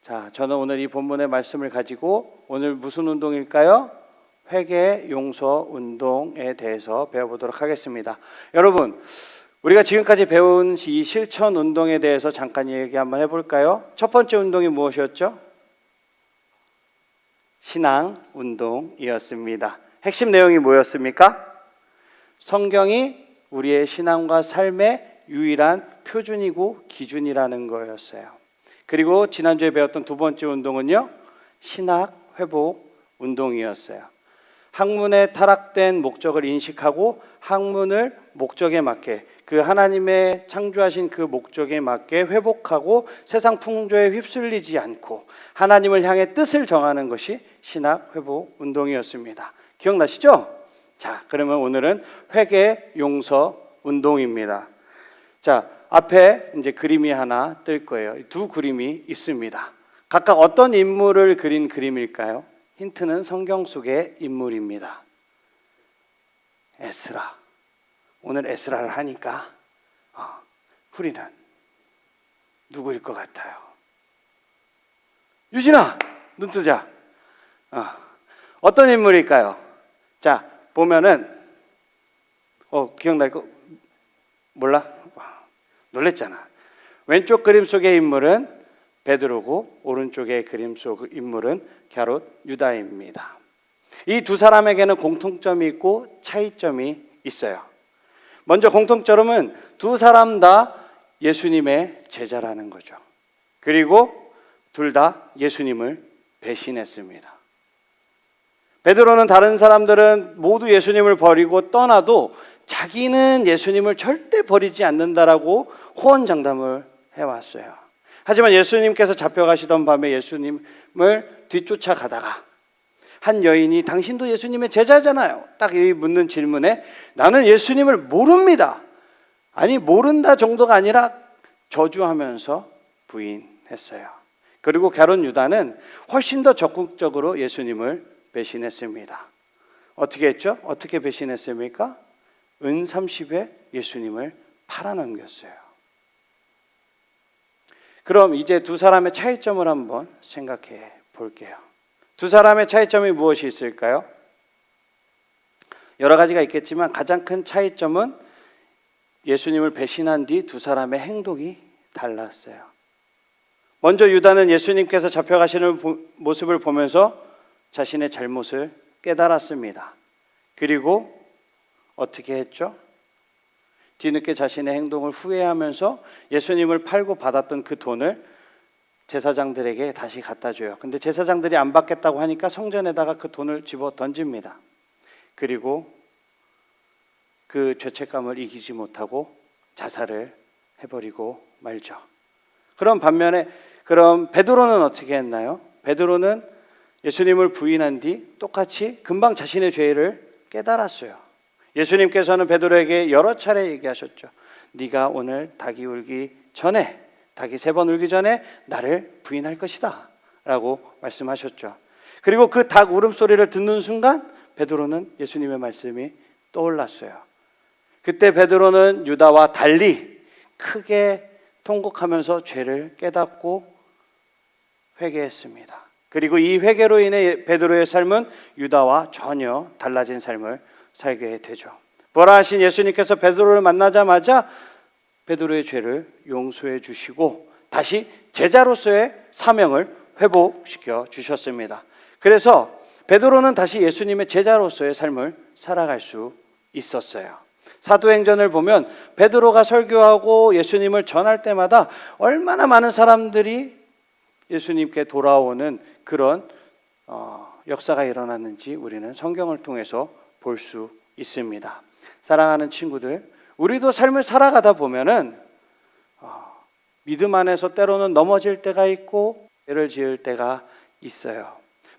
자, 저는 오늘 이 본문의 말씀을 가지고 오늘 무슨 운동일까요? 회개 용서 운동에 대해서 배워보도록 하겠습니다. 여러분, 우리가 지금까지 배운 이 실천 운동에 대해서 잠깐 얘기 한번 해볼까요? 첫 번째 운동이 무엇이었죠? 신앙 운동이었습니다. 핵심 내용이 뭐였습니까? 성경이 우리의 신앙과 삶의 유일한 표준이고 기준이라는 거였어요. 그리고 지난주에 배웠던 두 번째 운동은요, 신학 회복 운동이었어요. 학문의 타락된 목적을 인식하고 학문을 목적에 맞게, 그 하나님의 창조하신 그 목적에 맞게 회복하고 세상 풍조에 휩쓸리지 않고 하나님을 향해 뜻을 정하는 것이 신학 회복 운동이었습니다. 기억나시죠? 자, 그러면 오늘은 회개 용서 운동입니다. 자, 앞에 이제 그림이 하나 뜰 거예요. 두 그림이 있습니다. 각각 어떤 인물을 그린 그림일까요? 힌트는 성경 속의 인물입니다. 에스라. 오늘 에스라를 하니까 우리는 누구일 것 같아요? 유진아, 눈 뜨자. 어떤 인물일까요? 자, 보면은 기억날 거 몰라? 놀랬잖아. 왼쪽 그림 속의 인물은 베드로고 오른쪽의 그림 속 인물은 갸롯 유다입니다. 이 두 사람에게는 공통점이 있고 차이점이 있어요. 먼저 공통점은 두 사람 다 예수님의 제자라는 거죠. 그리고 둘 다 예수님을 배신했습니다. 베드로는 다른 사람들은 모두 예수님을 버리고 떠나도 자기는 예수님을 절대 버리지 않는다라고 호언장담을 해왔어요. 하지만 예수님께서 잡혀가시던 밤에 예수님을 뒤쫓아가다가 한 여인이 당신도 예수님의 제자잖아요. 딱 이 묻는 질문에 나는 예수님을 모릅니다. 아니 모른다 정도가 아니라 저주하면서 부인했어요. 그리고 갸롯 유다는 훨씬 더 적극적으로 예수님을 배신했습니다. 어떻게 했죠? 어떻게 배신했습니까? 은 30에 예수님을 팔아넘겼어요. 그럼 이제 두 사람의 차이점을 한번 생각해 볼게요. 두 사람의 차이점이 무엇이 있을까요? 여러 가지가 있겠지만 가장 큰 차이점은 예수님을 배신한 뒤 두 사람의 행동이 달랐어요. 먼저 유다는 예수님께서 잡혀가시는 모습을 보면서 자신의 잘못을 깨달았습니다. 그리고 어떻게 했죠? 뒤늦게 자신의 행동을 후회하면서 예수님을 팔고 받았던 그 돈을 제사장들에게 다시 갖다 줘요. 근데 제사장들이 안 받겠다고 하니까 성전에다가 그 돈을 집어 던집니다. 그리고 그 죄책감을 이기지 못하고 자살을 해버리고 말죠. 그럼 베드로는 어떻게 했나요? 베드로는 예수님을 부인한 뒤 똑같이 금방 자신의 죄를 깨달았어요. 예수님께서는 베드로에게 여러 차례 얘기하셨죠. 네가 오늘 닭이 3번 울기 전에 나를 부인할 것이다 라고 말씀하셨죠. 그리고 그 닭 울음소리를 듣는 순간 베드로는 예수님의 말씀이 떠올랐어요. 그때 베드로는 유다와 달리 크게 통곡하면서 죄를 깨닫고 회개했습니다. 그리고 이 회개로 인해 베드로의 삶은 유다와 전혀 달라진 삶을 살게 되죠. 부활하신 예수님께서 베드로를 만나자마자 베드로의 죄를 용서해 주시고 다시 제자로서의 사명을 회복시켜 주셨습니다. 그래서 베드로는 다시 예수님의 제자로서의 삶을 살아갈 수 있었어요. 사도행전을 보면 베드로가 설교하고 예수님을 전할 때마다 얼마나 많은 사람들이 예수님께 돌아오는 그런 역사가 일어났는지 우리는 성경을 통해서 볼 수 있습니다. 사랑하는 친구들, 우리도 삶을 살아가다 보면은 믿음 안에서 때로는 넘어질 때가 있고 죄를 지을 때가 있어요.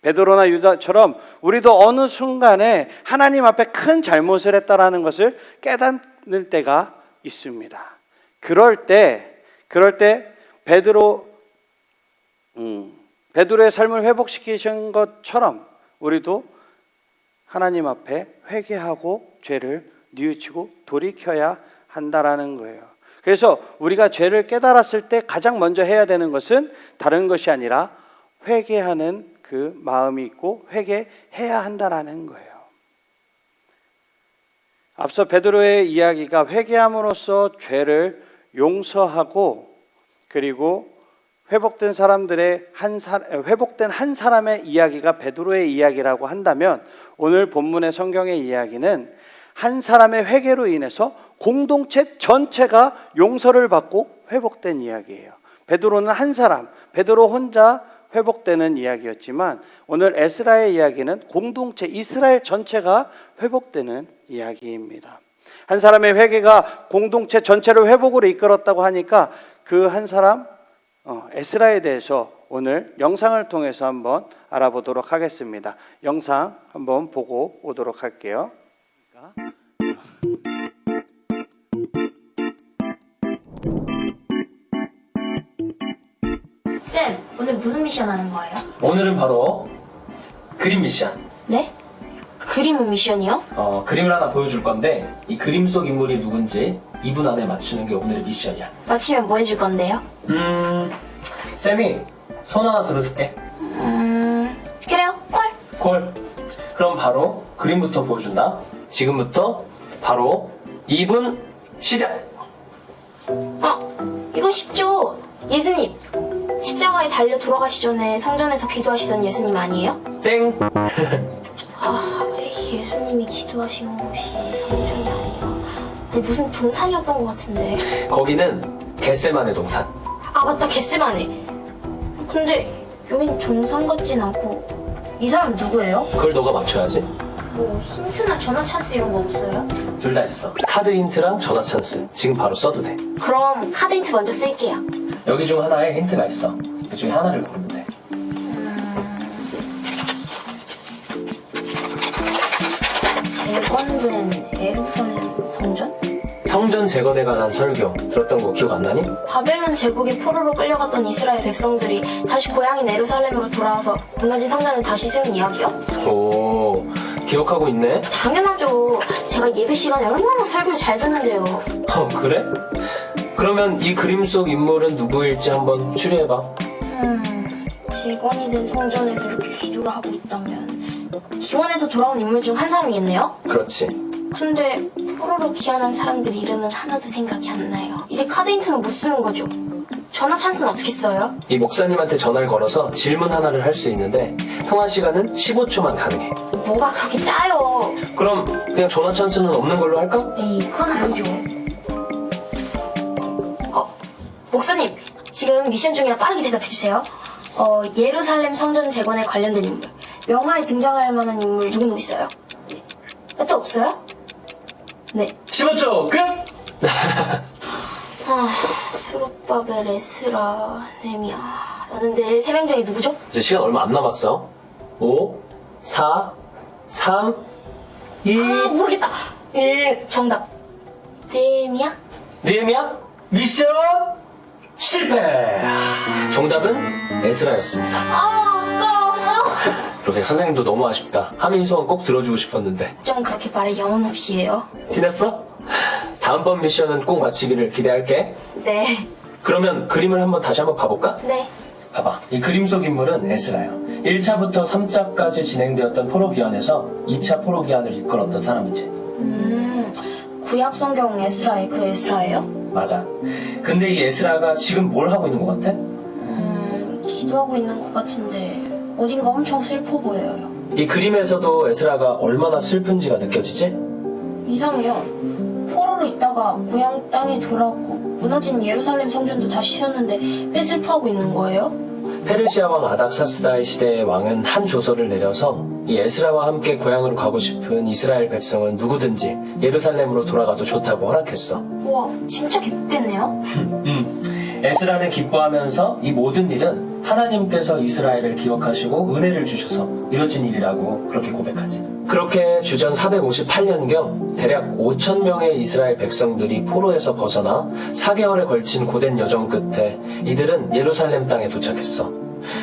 베드로나 유다처럼 우리도 어느 순간에 하나님 앞에 큰 잘못을 했다라는 것을 깨닫는 때가 있습니다. 그럴 때 베드로의 삶을 회복시키신 것처럼 우리도 하나님 앞에 회개하고 죄를 뉘우치고 돌이켜야 한다라는 거예요. 그래서 우리가 죄를 깨달았을 때 가장 먼저 해야 되는 것은 다른 것이 아니라 회개하는 그 마음이 있고 회개해야 한다라는 거예요. 앞서 베드로의 이야기가 회개함으로써 죄를 용서하고 그리고 회복된 한 사람의 이야기가 베드로의 이야기라고 한다면 오늘 본문의 성경의 이야기는 한 사람의 회개로 인해서 공동체 전체가 용서를 받고 회복된 이야기예요. 베드로는 한 사람, 베드로 혼자 회복되는 이야기였지만 오늘 에스라의 이야기는 공동체 이스라엘 전체가 회복되는 이야기입니다. 한 사람의 회개가 공동체 전체를 회복으로 이끌었다고 하니까 그 한 사람 에스라에 대해서 오늘 영상을 통해서 한번 알아보도록 하겠습니다. 영상 한번 보고 오도록 할게요. 쌤, 오늘 무슨 미션 하는 거예요? 오늘은 바로 그림 미션. 네? 그림 미션이요? 그림을 하나 보여줄 건데 이 그림 속 인물이 누군지 2분 안에 맞추는 게 오늘의 미션이야. 맞히면 뭐 해줄 건데요? 쌤이 손 하나 들어줄게. 그래요, 콜! 콜. 그럼 바로 그림부터 보여준다. 지금부터 바로 2분 시작. 이건 쉽죠? 예수님, 십자가에 달려 돌아가시 전에 성전에서 기도하시던 예수님 아니에요? 땡. 예수님이 기도하신 곳이 성전이 아니라 무슨 동산이었던 것 같은데. 거기는 겟세마네 동산. 아, 맞다, 겟세마네. 근데 여긴 동산 같진 않고 이 사람 누구예요? 그걸 너가 맞춰야지. 뭐 힌트나 전화 찬스 이런 거 없어요? 둘 다 있어. 카드 힌트랑 전화 찬스. 지금 바로 써도 돼. 그럼 카드 힌트 먼저 쓸게요. 여기 중 하나에 힌트가 있어. 그 중에 하나를 고르면 돼. 재건된 예루살렘 성전? 성전 제거에 관한 설교 들었던 거 기억 안 나니? 바벨론 제국의 포로로 끌려갔던 이스라엘 백성들이 다시 고향인 예루살렘으로 돌아와서 무너진 성전을 다시 세운 이야기요? 오, 기억하고 있네? 당연하죠. 제가 예배 시간에 얼마나 설교를 잘 듣는데요. 그래? 그러면 이 그림 속 인물은 누구일지 한번 추리해봐. 재건이 된 성전에서 이렇게 기도를 하고 있다면 기원에서 돌아온 인물 중 한 사람이겠네요? 그렇지. 근데 포로로 귀환한 사람들 이름은 하나도 생각이 안 나요. 이제 카드 힌트는 못 쓰는 거죠. 전화 찬스는 어떻게 써요? 이 목사님한테 전화를 걸어서 질문 하나를 할 수 있는데 통화 시간은 15초만 가능해. 뭐가 그렇게 짜요? 그럼 그냥 전화 찬스는 없는 걸로 할까? 에이, 그건 아니죠. 목사님, 지금 미션 중이라 빠르게 대답해주세요. 예루살렘 성전 재건에 관련된 인물, 영화에 등장할 만한 인물 누구 있어요? 네. 또 없어요? 네. 15초 끝! 수룹바벨, 에스라, 네미야 라는데 세 명 중에 누구죠? 이제 시간 얼마 안 남았어. 5, 4, 3, 2, 모르겠다. 1. 정답. 네미야? 니엠이야? 미션 실패! 정답은 에스라였습니다. 아까워. 그렇게 선생님도 너무 아쉽다. 하민 소원 꼭 들어주고 싶었는데. 좀 그렇게 말을 영혼 없이 해요. 지냈어? 다음번 미션은 꼭 마치기를 기대할게. 네. 그러면 그림을 다시 한번 봐볼까? 네. 봐봐. 이 그림 속 인물은 에스라요. 1차부터 3차까지 진행되었던 포로기환에서 2차 포로기환을 이끌었던 사람이지. 구약 성경 에스라의 그 에스라예요? 맞아. 근데 이 에스라가 지금 뭘 하고 있는 것 같아? 기도하고 있는 것 같은데 어딘가 엄청 슬퍼 보여요. 이 그림에서도 에스라가 얼마나 슬픈지가 느껴지지? 이상해요. 포로로 있다가 고향 땅에 돌아오고 무너진 예루살렘 성전도 다시 세웠는데 왜 슬퍼하고 있는 거예요? 페르시아 왕 아닥사스다의 시대의 왕은 한 조서를 내려서 이 에스라와 함께 고향으로 가고 싶은 이스라엘 백성은 누구든지 예루살렘으로 돌아가도 좋다고 허락했어. 우와, 진짜 기쁘겠네요. 에스라는 기뻐하면서 이 모든 일은 하나님께서 이스라엘을 기억하시고 은혜를 주셔서 이뤄진 일이라고 그렇게 고백하지. 그렇게 주전 458년경 대략 5,000명의 이스라엘 백성들이 포로에서 벗어나 4개월에 걸친 고된 여정 끝에 이들은 예루살렘 땅에 도착했어.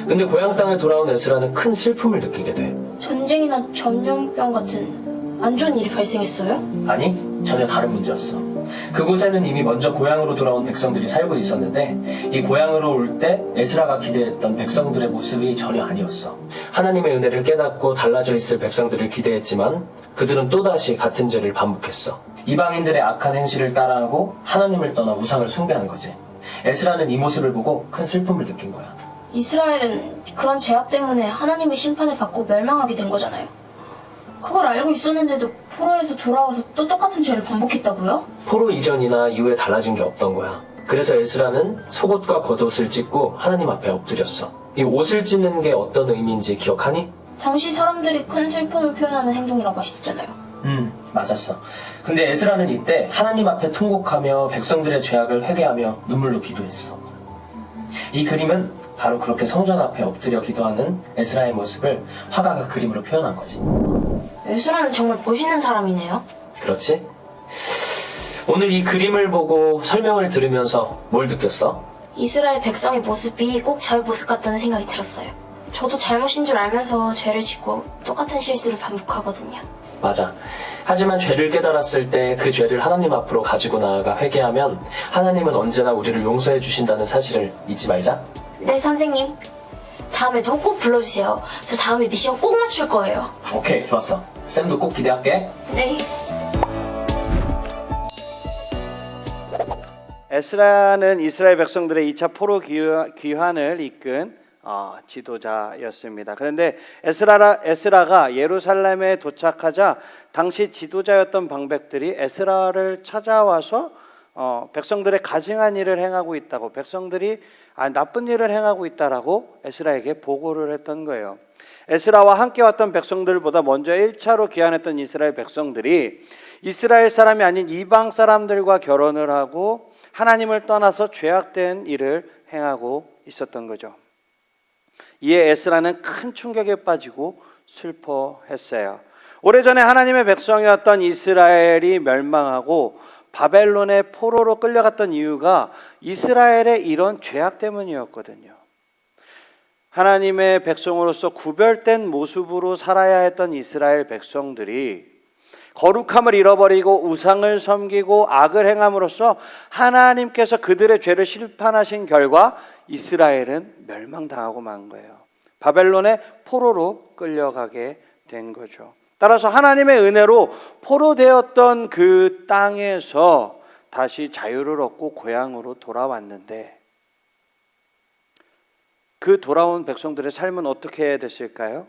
근데 고향 땅에 돌아온 에스라는 큰 슬픔을 느끼게 돼. 전쟁이나 전염병 같은 안 좋은 일이 발생했어요? 아니, 전혀 다른 문제였어. 그곳에는 이미 먼저 고향으로 돌아온 백성들이 살고 있었는데 이 고향으로 올 때 에스라가 기대했던 백성들의 모습이 전혀 아니었어. 하나님의 은혜를 깨닫고 달라져 있을 백성들을 기대했지만 그들은 또다시 같은 죄를 반복했어. 이방인들의 악한 행실을 따라하고 하나님을 떠나 우상을 숭배한 거지. 에스라는 이 모습을 보고 큰 슬픔을 느낀 거야. 이스라엘은 그런 죄악 때문에 하나님의 심판을 받고 멸망하게 된 거잖아요. 그걸 알고 있었는데도 포로에서 돌아와서 또 똑같은 죄를 반복했다고요? 포로 이전이나 이후에 달라진 게 없던 거야. 그래서 에스라는 속옷과 겉옷을 찢고 하나님 앞에 엎드렸어. 이 옷을 찢는 게 어떤 의미인지 기억하니? 당시 사람들이 큰 슬픔을 표현하는 행동이라고 하시잖아요. 맞았어. 근데 에스라는 이때 하나님 앞에 통곡하며 백성들의 죄악을 회개하며 눈물로 기도했어. 이 그림은 바로 그렇게 성전 앞에 엎드려 기도하는 에스라의 모습을 화가가 그림으로 표현한 거지. 에스라는 정말 멋있는 사람이네요. 그렇지? 오늘 이 그림을 보고 설명을 들으면서 뭘 느꼈어? 이스라엘 백성의 모습이 꼭 저의 모습 같다는 생각이 들었어요. 저도 잘못인 줄 알면서 죄를 짓고 똑같은 실수를 반복하거든요. 맞아. 하지만 죄를 깨달았을 때 그 죄를 하나님 앞으로 가지고 나아가 회개하면 하나님은 언제나 우리를 용서해 주신다는 사실을 잊지 말자. 네, 선생님. 다음에도 꼭 불러주세요. 저 다음에 미션 꼭 맞출 거예요. 오케이, 좋았어. 쌤도 꼭 기대할게. 네. 에스라는 이스라엘 백성들의 2차 포로 귀환을 이끈 지도자였습니다. 그런데 에스라가 예루살렘에 도착하자 당시 지도자였던 방백들이 에스라를 찾아와서 백성들의 가증한 일을 행하고 있다고, 백성들이 나쁜 일을 행하고 있다라고 에스라에게 보고를 했던 거예요. 에스라와 함께 왔던 백성들보다 먼저 1차로 귀환했던 이스라엘 백성들이 이스라엘 사람이 아닌 이방 사람들과 결혼을 하고 하나님을 떠나서 죄악된 일을 행하고 있었던 거죠. 이에 에스라는 큰 충격에 빠지고 슬퍼했어요. 오래전에 하나님의 백성이었던 이스라엘이 멸망하고 바벨론의 포로로 끌려갔던 이유가 이스라엘의 이런 죄악 때문이었거든요. 하나님의 백성으로서 구별된 모습으로 살아야 했던 이스라엘 백성들이 거룩함을 잃어버리고 우상을 섬기고 악을 행함으로써 하나님께서 그들의 죄를 심판하신 결과 이스라엘은 멸망당하고 만 거예요. 바벨론의 포로로 끌려가게 된 거죠. 따라서 하나님의 은혜로 포로되었던 그 땅에서 다시 자유를 얻고 고향으로 돌아왔는데 그 돌아온 백성들의 삶은 어떻게 해야 됐을까요?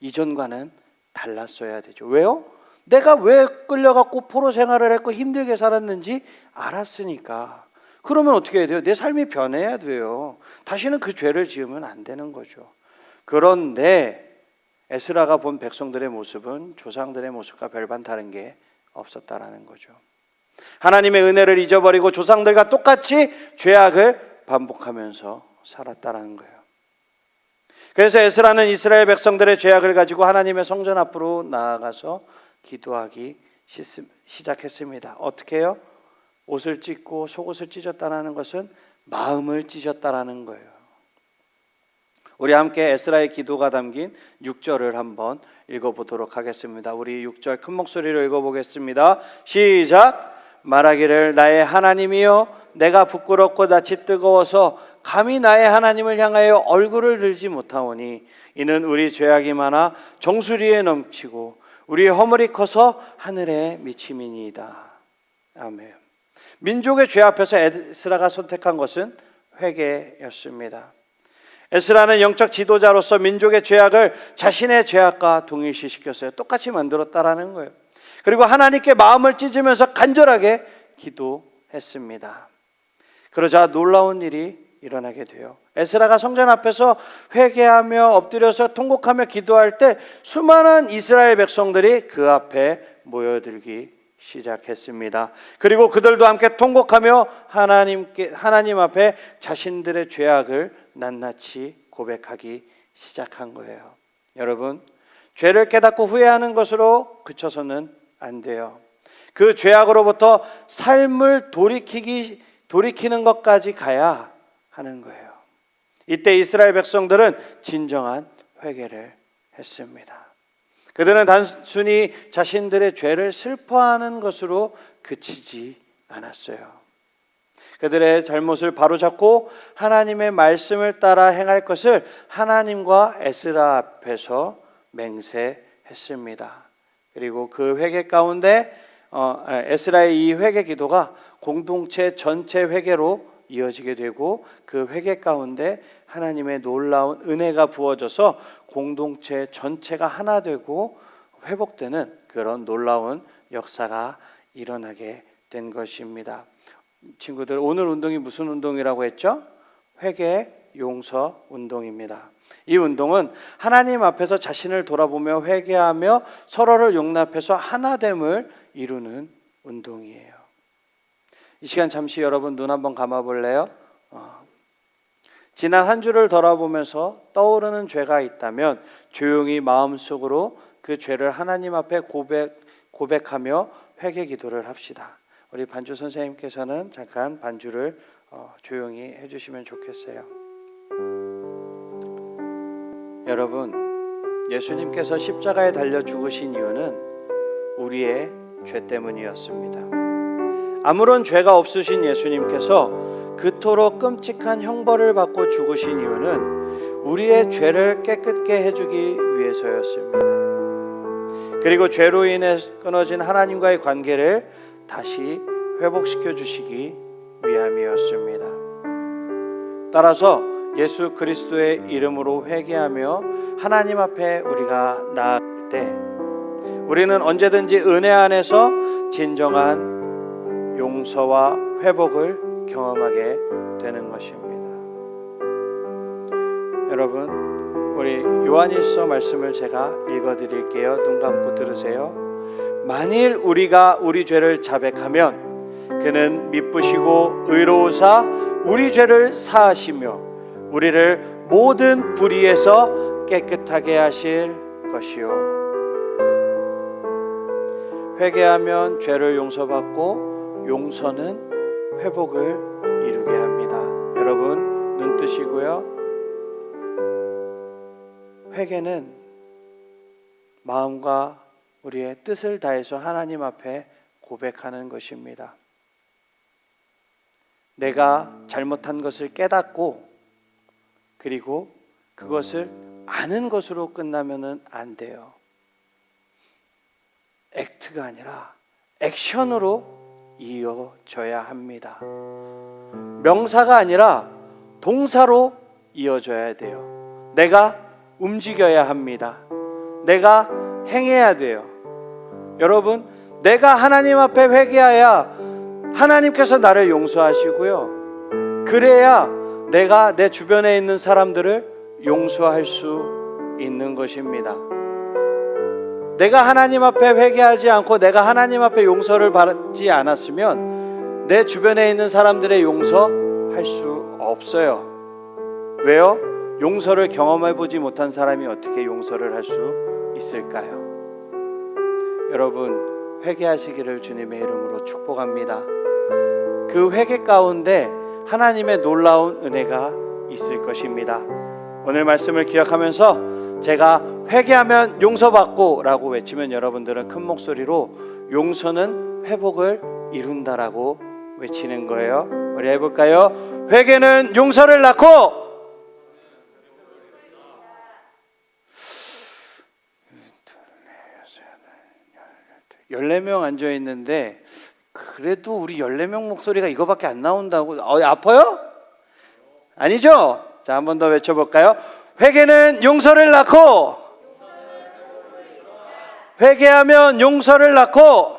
이전과는 달랐어야 되죠. 왜요? 내가 왜 끌려갖고 포로 생활을 했고 힘들게 살았는지 알았으니까. 그러면 어떻게 해야 돼요? 내 삶이 변해야 돼요. 다시는 그 죄를 지으면 안 되는 거죠. 그런데 에스라가 본 백성들의 모습은 조상들의 모습과 별반 다른 게 없었다라는 거죠. 하나님의 은혜를 잊어버리고 조상들과 똑같이 죄악을 반복하면서 살았다라는 거예요. 그래서 에스라는 이스라엘 백성들의 죄악을 가지고 하나님의 성전 앞으로 나아가서 기도하기 시작했습니다. 어떻게 해요? 옷을 찢고 속옷을 찢었다는 것은 마음을 찢었다라는 거예요. 우리 함께 에스라의 기도가 담긴 6절을 한번 읽어보도록 하겠습니다. 우리 6절 큰 목소리로 읽어보겠습니다. 시작! 말하기를 나의 하나님이여 내가 부끄럽고 낯이 뜨거워서 감히 나의 하나님을 향하여 얼굴을 들지 못하오니 이는 우리 죄악이 많아 정수리에 넘치고 우리의 허물이 커서 하늘에 미침이니이다. 아멘. 민족의 죄 앞에서 에스라가 선택한 것은 회개였습니다. 에스라는 영적 지도자로서 민족의 죄악을 자신의 죄악과 동일시시켰어요. 똑같이 만들었다라는 거예요. 그리고 하나님께 마음을 찢으면서 간절하게 기도했습니다. 그러자 놀라운 일이 일어나게 돼요. 에스라가 성전 앞에서 회개하며 엎드려서 통곡하며 기도할 때 수많은 이스라엘 백성들이 그 앞에 모여들기 시작했습니다. 그리고 그들도 함께 통곡하며 하나님 앞에 자신들의 죄악을 낱낱이 고백하기 시작한 거예요. 여러분, 죄를 깨닫고 후회하는 것으로 그쳐서는 안 돼요. 그 죄악으로부터 삶을 돌이키는 것까지 가야 하는 거예요. 이때 이스라엘 백성들은 진정한 회개를 했습니다. 그들은 단순히 자신들의 죄를 슬퍼하는 것으로 그치지 않았어요. 그들의 잘못을 바로잡고 하나님의 말씀을 따라 행할 것을 하나님과 에스라 앞에서 맹세했습니다. 그리고 그 회개 가운데 에스라의 이 회개 기도가 공동체 전체 회개로 이어지게 되고 그 회개 가운데 하나님의 놀라운 은혜가 부어져서 공동체 전체가 하나 되고 회복되는 그런 놀라운 역사가 일어나게 된 것입니다. 친구들, 오늘 운동이 무슨 운동이라고 했죠? 회개 용서 운동입니다. 이 운동은 하나님 앞에서 자신을 돌아보며 회개하며 서로를 용납해서 하나됨을 이루는 운동이에요. 이 시간 잠시 여러분 눈 한번 감아볼래요? 지난 한 주를 돌아보면서 떠오르는 죄가 있다면 조용히 마음속으로 그 죄를 하나님 앞에 고백하며 회개 기도를 합시다. 우리 반주 선생님께서는 잠깐 반주를 조용히 해주시면 좋겠어요. 여러분, 예수님께서 십자가에 달려 죽으신 이유는 우리의 죄 때문이었습니다. 아무런 죄가 없으신 예수님께서 그토록 끔찍한 형벌을 받고 죽으신 이유는 우리의 죄를 깨끗게 해주기 위해서였습니다. 그리고 죄로 인해 끊어진 하나님과의 관계를 다시 회복시켜 주시기 위함이었습니다. 따라서 예수 그리스도의 이름으로 회개하며 하나님 앞에 우리가 나아갈 때 우리는 언제든지 은혜 안에서 진정한 용서와 회복을 경험하게 되는 것입니다. 여러분, 우리 요한일서 말씀을 제가 읽어드릴게요. 눈 감고 들으세요. 만일 우리가 우리 죄를 자백하면 그는 미쁘시고 의로우사 우리 죄를 사하시며 우리를 모든 불의에서 깨끗하게 하실 것이요. 회개하면 죄를 용서받고 용서는 회복을 이루게 합니다. 여러분, 눈 뜨시고요. 회개는 마음과 우리의 뜻을 다해서 하나님 앞에 고백하는 것입니다. 내가 잘못한 것을 깨닫고 그리고 그것을 아는 것으로 끝나면은 안 돼요. 액트가 아니라 액션으로 이어져야 합니다. 명사가 아니라 동사로 이어져야 돼요. 내가 움직여야 합니다. 내가 행해야 돼요. 여러분, 내가 하나님 앞에 회개해야 하나님께서 나를 용서하시고요. 그래야 내가 내 주변에 있는 사람들을 용서할 수 있는 것입니다. 내가 하나님 앞에 회개하지 않고 내가 하나님 앞에 용서를 받지 않았으면 내 주변에 있는 사람들의 용서할 수 없어요. 왜요? 용서를 경험해보지 못한 사람이 어떻게 용서를 할 수 있을까요? 여러분, 회개하시기를 주님의 이름으로 축복합니다. 그 회개 가운데 하나님의 놀라운 은혜가 있을 것입니다. 오늘 말씀을 기억하면서 제가 회개하면 용서받고 라고 외치면 여러분들은 큰 목소리로 용서는 회복을 이룬다라고 외치는 거예요. 우리 해볼까요? 회개는 용서를 낳고 14명 앉아있는데 그래도 우리 14명 목소리가 이거밖에 안 나온다고 아파요? 아니죠? 자, 한 번 더 외쳐볼까요? 회개는 용서를 낳고 회개하면 용서를 낳고